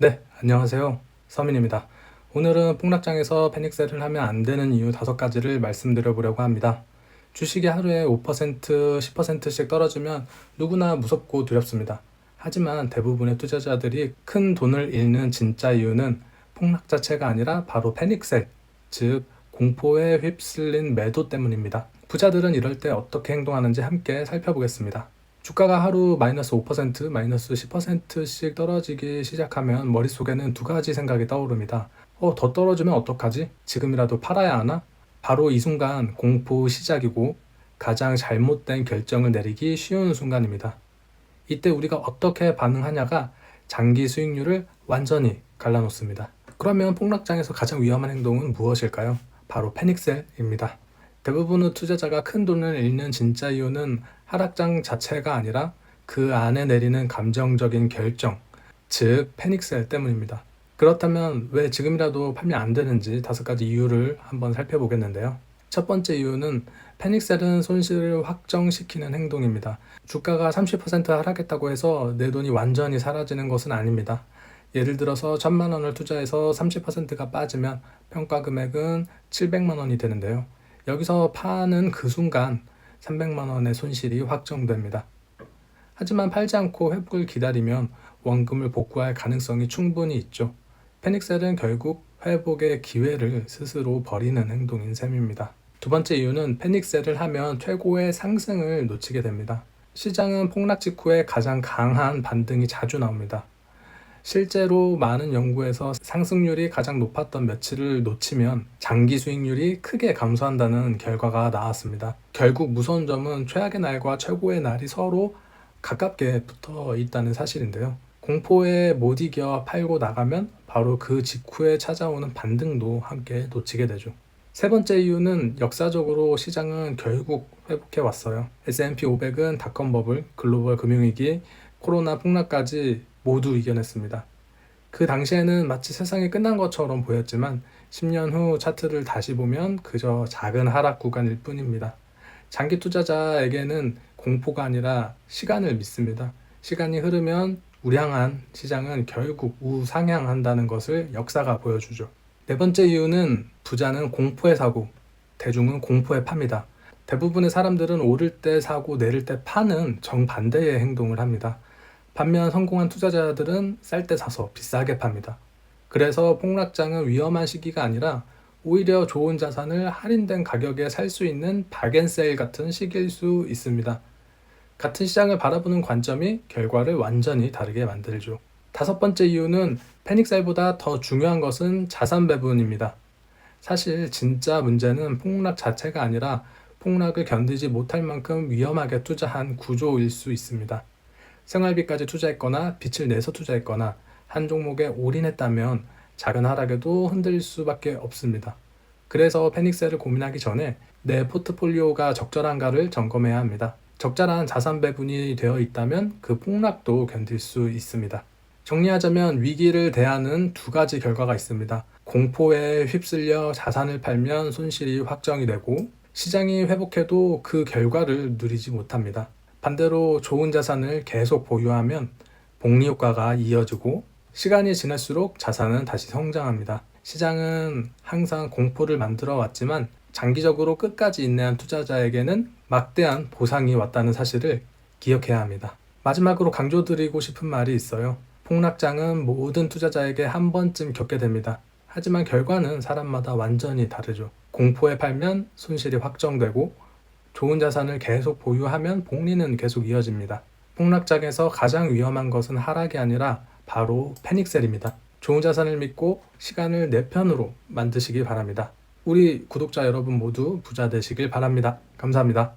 네, 안녕하세요. 서민입니다. 오늘은 폭락장에서 패닉셀을 하면 안 되는 이유 5가지를 말씀드려 보려고 합니다. 주식이 하루에 5%, 10%씩 떨어지면 누구나 무섭고 두렵습니다. 하지만 대부분의 투자자들이 큰 돈을 잃는 진짜 이유는 폭락 자체가 아니라 바로 패닉셀, 즉 공포에 휩쓸린 매도 때문입니다. 부자들은 이럴 때 어떻게 행동하는지 함께 살펴보겠습니다. 주가가 하루 마이너스 5%, 마이너스 10%씩 떨어지기 시작하면 머릿속에는 2가지 생각이 떠오릅니다. 더 떨어지면 어떡하지? 지금이라도 팔아야 하나? 바로 이 순간 공포 시작이고 가장 잘못된 결정을 내리기 쉬운 순간입니다. 이때 우리가 어떻게 반응하냐가 장기 수익률을 완전히 갈라놓습니다. 그러면 폭락장에서 가장 위험한 행동은 무엇일까요? 바로 패닉셀입니다. 대부분의 투자자가 큰 돈을 잃는 진짜 이유는 하락장 자체가 아니라 그 안에 내리는 감정적인 결정, 즉 패닉셀 때문입니다. 그렇다면 왜 지금이라도 팔면 안 되는지 5가지 이유를 한번 살펴보겠는데요. 첫 번째 이유는 패닉셀은 손실을 확정시키는 행동입니다. 주가가 30% 하락했다고 해서 내 돈이 완전히 사라지는 것은 아닙니다. 예를 들어서 1,000만 원을 투자해서 30%가 빠지면 평가 금액은 700만 원이 되는데요. 여기서 파는 그 순간 300만 원의 손실이 확정됩니다. 하지만 팔지 않고 회복을 기다리면 원금을 복구할 가능성이 충분히 있죠. 패닉셀은 결국 회복의 기회를 스스로 버리는 행동인 셈입니다. 두 번째 이유는 패닉셀을 하면 최고의 상승을 놓치게 됩니다. 시장은 폭락 직후에 가장 강한 반등이 자주 나옵니다. 실제로 많은 연구에서 상승률이 가장 높았던 며칠을 놓치면 장기 수익률이 크게 감소한다는 결과가 나왔습니다. 결국 무서운 점은 최악의 날과 최고의 날이 서로 가깝게 붙어 있다는 사실인데요. 공포에 못 이겨 팔고 나가면 바로 그 직후에 찾아오는 반등도 함께 놓치게 되죠. 세 번째 이유는 역사적으로 시장은 결국 회복해 왔어요. S&P 500은 닷컴 버블, 글로벌 금융위기, 코로나 폭락까지 모두 이겨냈습니다. 그 당시에는 마치 세상이 끝난 것처럼 보였지만 10년 후 차트를 다시 보면 그저 작은 하락 구간일 뿐입니다. 장기 투자자에게는 공포가 아니라 시간을 믿습니다. 시간이 흐르면 우량한 시장은 결국 우상향한다는 것을 역사가 보여주죠. 네 번째 이유는 부자는 공포에 사고 대중은 공포에 팝니다. 대부분의 사람들은 오를 때 사고 내릴 때 파는 정반대의 행동을 합니다. 반면 성공한 투자자들은 쌀 때 사서 비싸게 팝니다. 그래서 폭락장은 위험한 시기가 아니라 오히려 좋은 자산을 할인된 가격에 살 수 있는 박앤세일 같은 시기일 수 있습니다. 같은 시장을 바라보는 관점이 결과를 완전히 다르게 만들죠. 5번째 이유는 패닉셀보다 더 중요한 것은 자산 배분입니다. 사실 진짜 문제는 폭락 자체가 아니라 폭락을 견디지 못할 만큼 위험하게 투자한 구조일 수 있습니다. 생활비까지 투자했거나 빚을 내서 투자했거나 한 종목에 올인했다면 작은 하락에도 흔들릴 수밖에 없습니다. 그래서 패닉셀을 고민하기 전에 내 포트폴리오가 적절한가를 점검해야 합니다. 적절한 자산 배분이 되어 있다면 그 폭락도 견딜 수 있습니다. 정리하자면 위기를 대하는 2가지 결과가 있습니다. 공포에 휩쓸려 자산을 팔면 손실이 확정이 되고 시장이 회복해도 그 결과를 누리지 못합니다. 반대로 좋은 자산을 계속 보유하면 복리 효과가 이어지고 시간이 지날수록 자산은 다시 성장합니다. 시장은 항상 공포를 만들어 왔지만 장기적으로 끝까지 인내한 투자자에게는 막대한 보상이 왔다는 사실을 기억해야 합니다. 마지막으로 강조드리고 싶은 말이 있어요. 폭락장은 모든 투자자에게 한 번쯤 겪게 됩니다. 하지만 결과는 사람마다 완전히 다르죠. 공포에 팔면 손실이 확정되고 좋은 자산을 계속 보유하면 복리는 계속 이어집니다. 폭락장에서 가장 위험한 것은 하락이 아니라 바로 패닉셀입니다. 좋은 자산을 믿고 시간을 내 편으로 만드시기 바랍니다. 우리 구독자 여러분 모두 부자 되시길 바랍니다. 감사합니다.